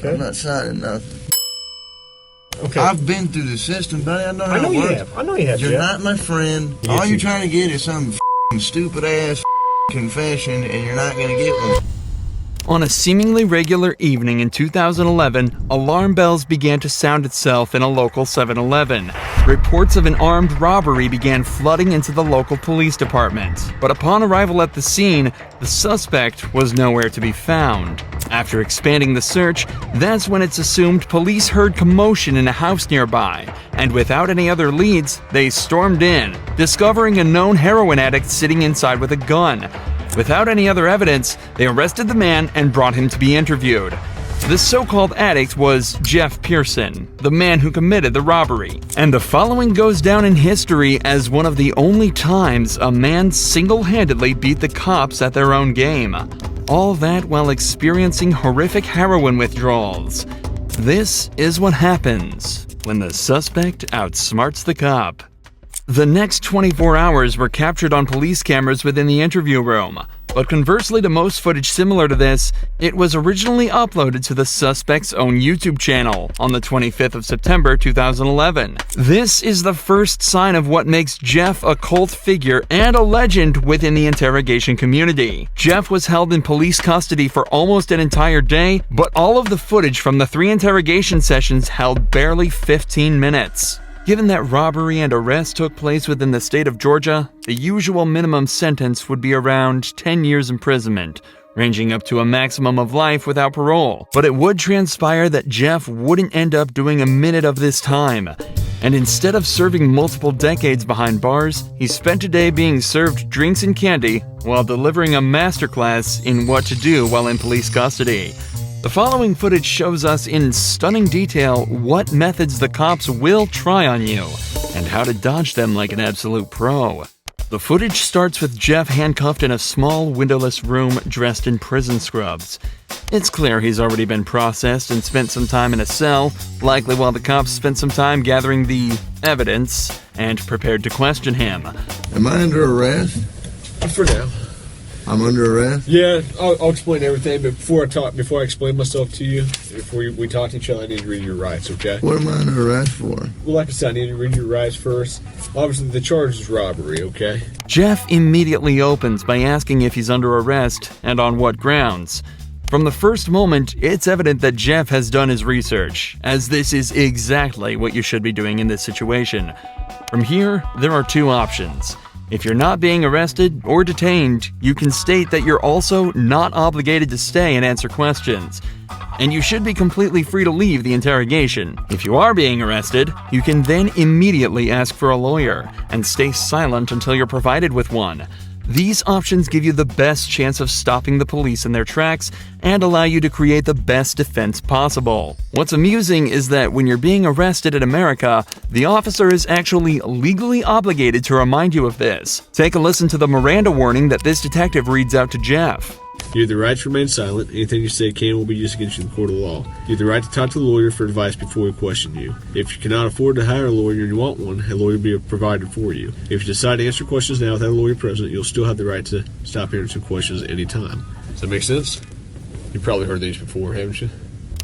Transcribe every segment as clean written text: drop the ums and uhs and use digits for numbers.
Okay. I'm not signing nothing. Okay. I've been through the system, buddy. I know how it works. I know you have. You're Jeff. not my friend. Yes, All you're you- trying to get is some stupid ass confession, and you're not gonna get one. On a seemingly regular evening in 2011, alarm bells began to sound itself in a local 7-Eleven. Reports of an armed robbery began flooding into the local police department. But upon arrival at the scene, the suspect was nowhere to be found. After expanding the search, that's when it's assumed police heard commotion in a house nearby. And without any other leads, they stormed in, discovering a known heroin addict sitting inside with a gun. Without any other evidence, they arrested the man and brought him to be interviewed. This so-called addict was Jeff Pearson, the man who committed the robbery. And the following goes down in history as one of the only times a man single-handedly beat the cops at their own game. All that while experiencing horrific heroin withdrawals. This is what happens when the suspect outsmarts the cop. The next 24 hours were captured on police cameras within the interview room, but conversely to most footage similar to this, it was originally uploaded to the suspect's own YouTube channel on the 25th of September 2011. This is the first sign of what makes Jeff a cult figure and a legend within the interrogation community. Jeff was held in police custody for almost an entire day, but all of the footage from the 3 interrogation sessions held barely 15 minutes. Given that robbery and arrest took place within the state of Georgia, the usual minimum sentence would be around 10 years imprisonment, ranging up to a maximum of life without parole. But it would transpire that Jeff wouldn't end up doing a minute of this time. And instead of serving multiple decades behind bars, he spent a day being served drinks and candy while delivering a masterclass in what to do while in police custody. The following footage shows us in stunning detail what methods the cops will try on you, and how to dodge them like an absolute pro. The footage starts with Jeff handcuffed in a small, windowless room dressed in prison scrubs. It's clear he's already been processed and spent some time in a cell, likely while the cops spent some time gathering the evidence and prepared to question him. Am I under arrest? For now. I'm under arrest? Yeah, I'll explain everything, but before I explain myself to you, before we talk to each other, I need to read your rights, okay? What am I under arrest for? Well, like I said, I need to read your rights first. Obviously, the charge is robbery, okay? Jeff immediately opens by asking if he's under arrest and on what grounds. From the first moment, it's evident that Jeff has done his research, as this is exactly what you should be doing in this situation. From here, there are 2 options. If you're not being arrested or detained, you can state that you're also not obligated to stay and answer questions. And you should be completely free to leave the interrogation. If you are being arrested, you can then immediately ask for a lawyer and stay silent until you're provided with one. These options give you the best chance of stopping the police in their tracks and allow you to create the best defense possible. What's amusing is that when you're being arrested in America, the officer is actually legally obligated to remind you of this. Take a listen to the Miranda warning that this detective reads out to Jeff. You have the right to remain silent. Anything you say can and will be used against you in the court of law. You have the right to talk to the lawyer for advice before we question you. If you cannot afford to hire a lawyer and you want one, a lawyer will be provided for you. If you decide to answer questions now without a lawyer present, you'll still have the right to stop answering questions at any time. Does that make sense? You've probably heard these before, haven't you?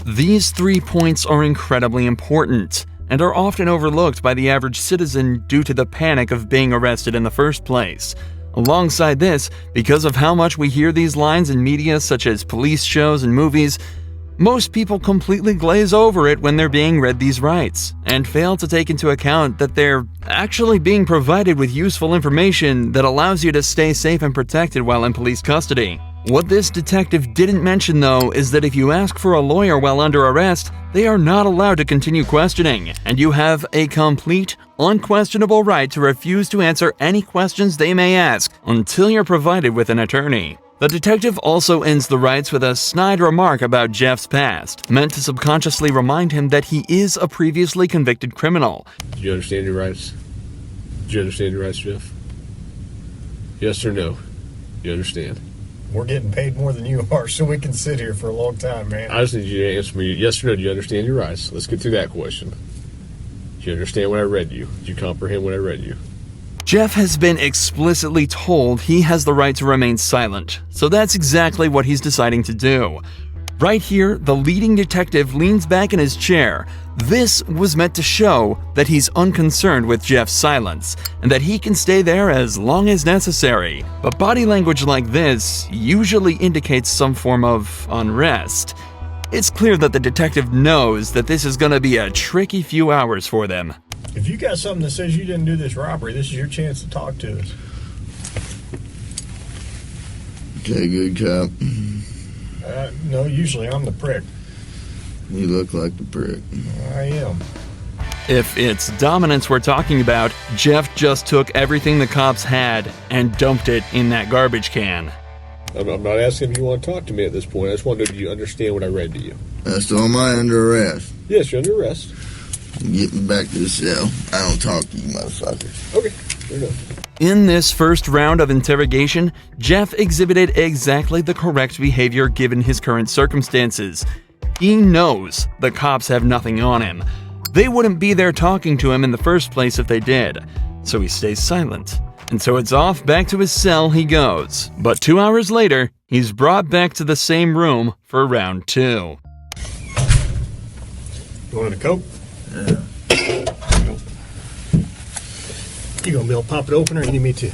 These 3 points are incredibly important and are often overlooked by the average citizen due to the panic of being arrested in the first place. Alongside this, because of how much we hear these lines in media such as police shows and movies, most people completely glaze over it when they're being read these rights, and fail to take into account that they're actually being provided with useful information that allows you to stay safe and protected while in police custody. What this detective didn't mention, though, is that if you ask for a lawyer while under arrest, they are not allowed to continue questioning, and you have a complete, unquestionable right to refuse to answer any questions they may ask until you're provided with an attorney. The detective also ends the rights with a snide remark about Jeff's past, meant to subconsciously remind him that he is a previously convicted criminal. Do you understand your rights? Do you understand your rights, Jeff? Yes or no? You understand? We're getting paid more than you are, so we can sit here for a long time, man. I just need you to answer me yes or no. Do you understand your rights? Let's get through that question. Do you understand what I read you? Do you comprehend what I read you? Jeff has been explicitly told he has the right to remain silent, so that's exactly what he's deciding to do. Right here, the leading detective leans back in his chair. This was meant to show that he's unconcerned with Jeff's silence, and that he can stay there as long as necessary. But body language like this usually indicates some form of unrest. It's clear that the detective knows that this is going to be a tricky few hours for them. If you got something that says you didn't do this robbery, this is your chance to talk to us. Okay, good cop. No, usually I'm the prick. You look like the prick. I am. If it's dominance we're talking about, Jeff just took everything the cops had and dumped it in that garbage can. I'm not asking if you want to talk to me at this point. I just wanted you to understand what I read to you. So am I under arrest? Yes, you're under arrest. Get me back to the cell. I don't talk to you motherfuckers. Okay, fair enough. In this first round of interrogation, Jeff exhibited exactly the correct behavior given his current circumstances. He knows the cops have nothing on him. They wouldn't be there talking to him in the first place if they did. So he stays silent. And so it's off back to his cell he goes. But 2 hours later, he's brought back to the same room for round 2. You wanted a Coke? Yeah. You gonna be able to pop it open or you need me to?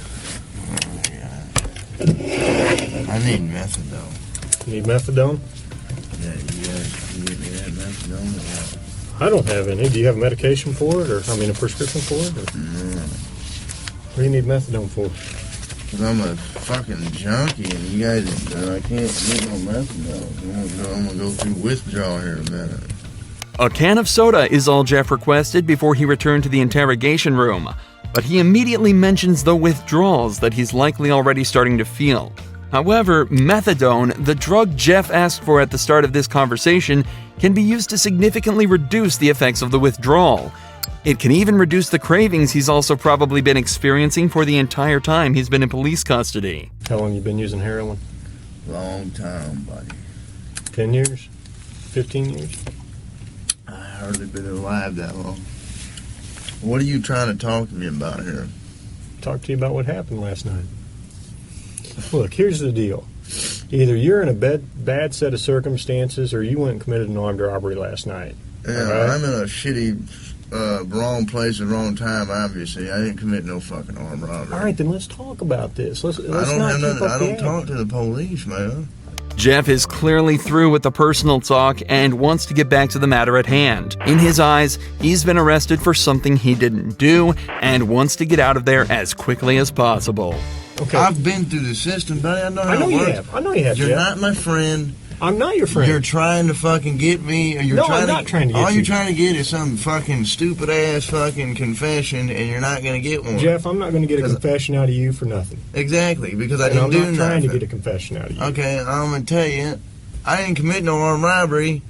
I need methadone. You need methadone? Yeah, you guys can get me that methadone or what? I don't have any. Do you have medication for it, or a prescription for it? Or? No. What do you need methadone for? Because I'm a fucking junkie and you guys, I can't get no methadone. I'm gonna go through withdrawal here in a minute. A can of soda is all Jeff requested before he returned to the interrogation room. But he immediately mentions the withdrawals that he's likely already starting to feel. However, methadone, the drug Jeff asked for at the start of this conversation, can be used to significantly reduce the effects of the withdrawal. It can even reduce the cravings he's also probably been experiencing for the entire time he's been in police custody. How long you been using heroin? Long time, buddy. 10 years? 15 years? I hardly been alive that long. What are you trying to talk to me about here? Talk to you about what happened last night. Look, here's the deal. Either you're in a bad set of circumstances or you went and committed an armed robbery last night. Yeah, right? I'm in a shitty, wrong place at the wrong time, obviously. I didn't commit no fucking armed robbery. All right, then let's talk about this. Let's I not keep up I the don't talk act. to the police, man. Jeff is clearly through with the personal talk and wants to get back to the matter at hand. In his eyes, he's been arrested for something he didn't do and wants to get out of there as quickly as possible. Okay. I've been through the system, buddy. I know how I know it you works. have. I know you have, You're Jeff. not my friend. I'm not your friend. You're trying to fucking get me. Or you're No, trying I'm not trying to get all you. you're trying to get is some fucking stupid ass fucking confession, and you're not going to get one. Jeff, I'm not going to get a confession out of you for nothing. Exactly, because I And didn't I'm do not nothing. trying to get a confession out of you. Okay, I'm going to tell you, I didn't commit no armed robbery,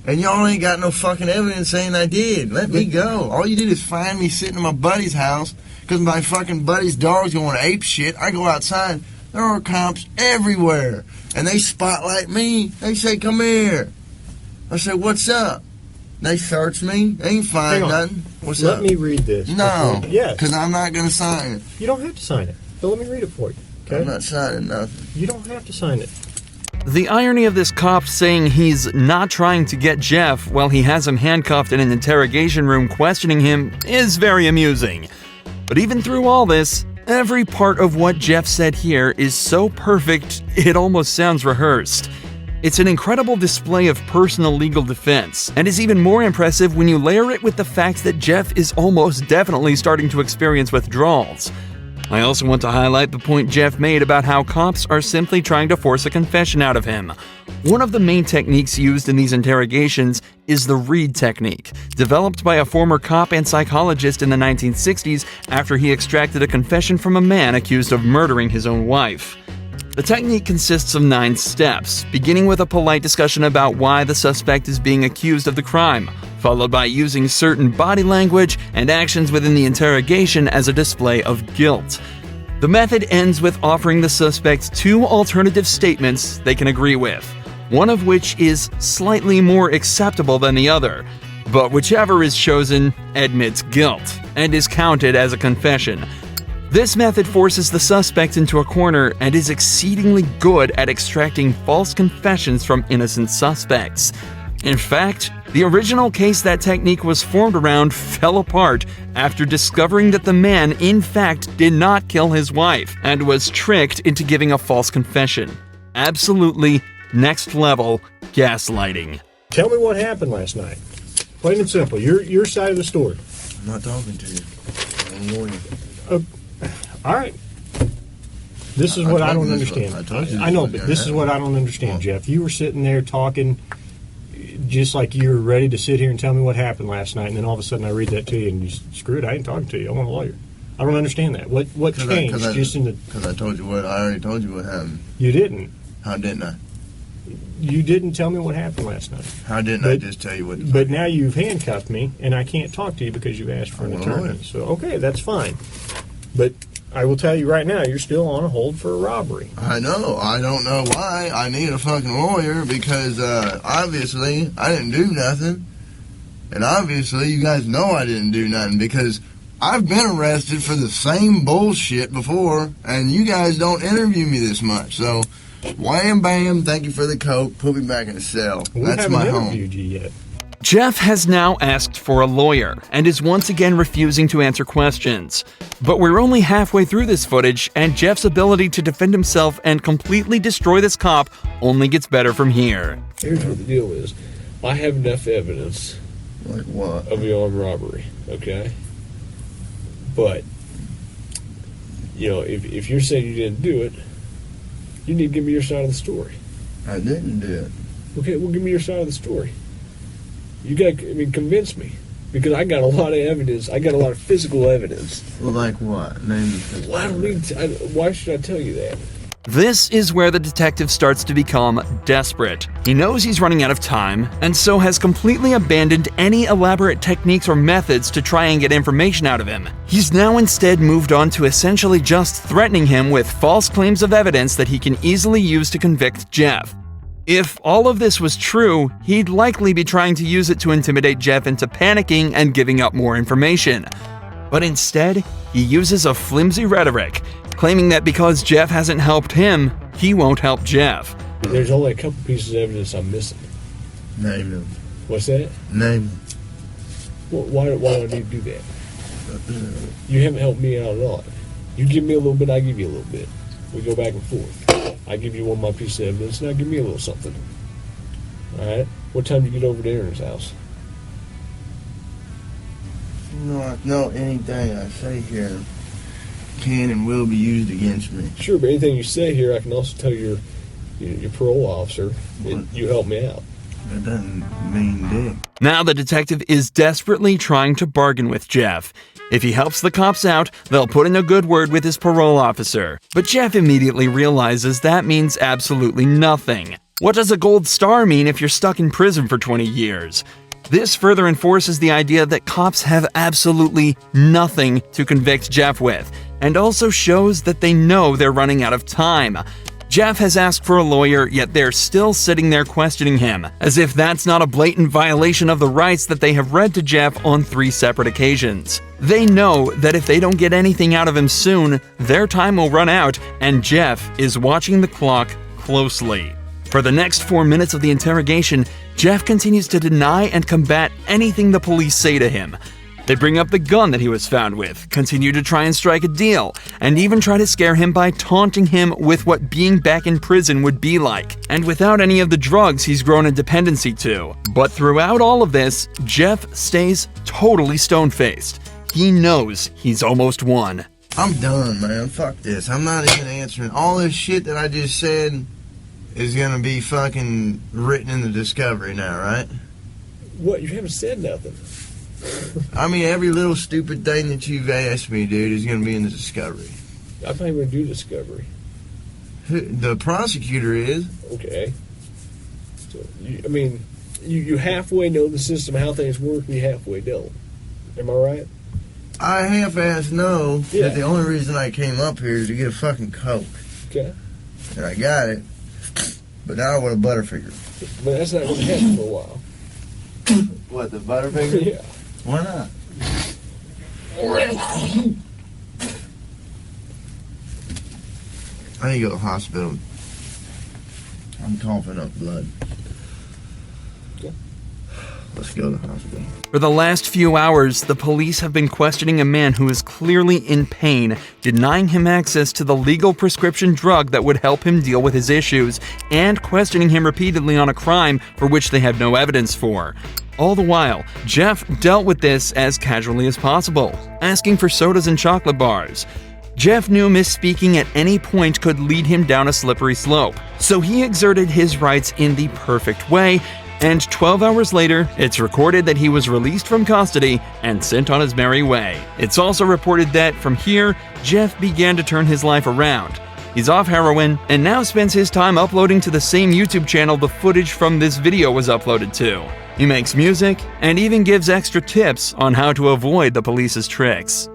and y'all ain't got no fucking evidence saying I did. Let me go. All you did is find me sitting in my buddy's house because my fucking buddy's dog's going ape shit. I go outside. There are cops everywhere, and they spotlight me. They say, "Come here." I say, "What's up?" They search me. They ain't find Hang on. nothing. What's Let up? me read this. No. before- Yes. Because I'm not going to sign it. You don't have to sign it. But let me read it for you. Okay? I'm not signing nothing. You don't have to sign it. The irony of this cop saying he's not trying to get Jeff while he has him handcuffed in an interrogation room questioning him is very amusing. But even through all this, every part of what Jeff said here is so perfect it almost sounds rehearsed. It's an incredible display of personal legal defense, and is even more impressive when you layer it with the fact that Jeff is almost definitely starting to experience withdrawals. I also want to highlight the point Jeff made about how cops are simply trying to force a confession out of him. One of the main techniques used in these interrogations is the Reed technique, developed by a former cop and psychologist in the 1960s after he extracted a confession from a man accused of murdering his own wife. The technique consists of 9 steps, beginning with a polite discussion about why the suspect is being accused of the crime, followed by using certain body language and actions within the interrogation as a display of guilt. The method ends with offering the suspect 2 alternative statements they can agree with, one of which is slightly more acceptable than the other, but whichever is chosen admits guilt and is counted as a confession. This method forces the suspect into a corner and is exceedingly good at extracting false confessions from innocent suspects. In fact, the original case that technique was formed around fell apart after discovering that the man in fact did not kill his wife and was tricked into giving a false confession. Absolutely next level gaslighting. Tell me what happened last night. Plain and simple. Your side of the story. I'm not talking to you. I'm a lawyer. All right. This is what I don't understand. I know, but this is what I don't understand, Jeff. You were sitting there talking just like you were ready to sit here and tell me what happened last night, and then all of a sudden I read that to you and you screw it, I ain't talking to you. I want a lawyer. I don't understand that. What changed just in the... Because I told you what, I already told you what happened. You didn't. How didn't I? You didn't tell me what happened last night. How didn't I just tell you what... But now you've handcuffed me, and I can't talk to you because you've asked for an attorney. So, okay, that's fine. But I will tell you right now, you're still on a hold for a robbery. I know. I don't know why. I need a fucking lawyer because obviously I didn't do nothing. And obviously you guys know I didn't do nothing because I've been arrested for the same bullshit before, and you guys don't interview me this much. So, wham bam, thank you for the coke, put me back in the cell. That's my home. We haven't interviewed you yet. Jeff has now asked for a lawyer and is once again refusing to answer questions. But we're only halfway through this footage, and Jeff's ability to defend himself and completely destroy this cop only gets better from here. Here's what the deal is. I have enough evidence Like what? of the armed robbery, okay? But, you know, if you're saying you didn't do it, you need to give me your side of the story. I didn't do it. Okay, well, give me your side of the story. You got to, convince me. Because I got a lot of evidence. I got a lot of physical evidence. Well, like what? Name the physical Well, I don't need to, why should I tell you that? This is where the detective starts to become desperate. He knows he's running out of time, and so has completely abandoned any elaborate techniques or methods to try and get information out of him. He's now instead moved on to essentially just threatening him with false claims of evidence that he can easily use to convict Jeff. If all of this was true, he'd likely be trying to use it to intimidate Jeff into panicking and giving up more information. But instead, he uses a flimsy rhetoric, claiming that because Jeff hasn't helped him, he won't help Jeff. There's only a couple pieces of evidence I'm missing. Name them. What's that? Name them. Well, why do I need to do that? You haven't helped me out at all. You give me a little bit, I give you a little bit. We go back and forth. I give you one of my pieces of evidence, now give me a little something. Alright? What time do you get over to Aaron's house? No, anything I say here can and will be used against me. Sure, but anything you say here, I can also tell your parole officer that you helped me out. That doesn't mean dick. Now the detective is desperately trying to bargain with Jeff. If he helps the cops out, they'll put in a good word with his parole officer. But Jeff immediately realizes that means absolutely nothing. What does a gold star mean if you're stuck in prison for 20 years? This further enforces the idea that cops have absolutely nothing to convict Jeff with, and also shows that they know they're running out of time. Jeff has asked for a lawyer, yet they're still sitting there questioning him, as if that's not a blatant violation of the rights that they have read to Jeff on 3 separate occasions. They know that if they don't get anything out of him soon, their time will run out, and Jeff is watching the clock closely. For the next 4 minutes of the interrogation, Jeff continues to deny and combat anything the police say to him. They bring up the gun that he was found with, continue to try and strike a deal, and even try to scare him by taunting him with what being back in prison would be like, and without any of the drugs he's grown a dependency to. But throughout all of this, Jeff stays totally stone-faced. He knows he's almost won. I'm done, man. Fuck this. I'm not even answering. All this shit that I just said is gonna be fucking written in the discovery now, right? What? You haven't said nothing. I mean, every little stupid thing that you've asked me, dude, is gonna be in the discovery. I'm not even going to do discovery. The prosecutor is. Okay. So, you halfway know the system, how things work, and you halfway don't. Am I right? I half-ass know Yeah. that the only reason I came up here is to get a fucking Coke. Okay. And I got it. But now I want a Butterfinger. But that's not going to happen for a while. What, the Butterfinger? Yeah. Why not? I need to go to the hospital. I'm coughing up blood. Let's go to the hospital. For the last few hours, the police have been questioning a man who is clearly in pain, denying him access to the legal prescription drug that would help him deal with his issues, and questioning him repeatedly on a crime for which they have no evidence for. All the while, Jeff dealt with this as casually as possible, asking for sodas and chocolate bars. Jeff knew misspeaking at any point could lead him down a slippery slope, so he exerted his rights in the perfect way, and 12 hours later, it's recorded that he was released from custody and sent on his merry way. It's also reported that from here, Jeff began to turn his life around. He's off heroin and now spends his time uploading to the same YouTube channel the footage from this video was uploaded to. He makes music and even gives extra tips on how to avoid the police's tricks.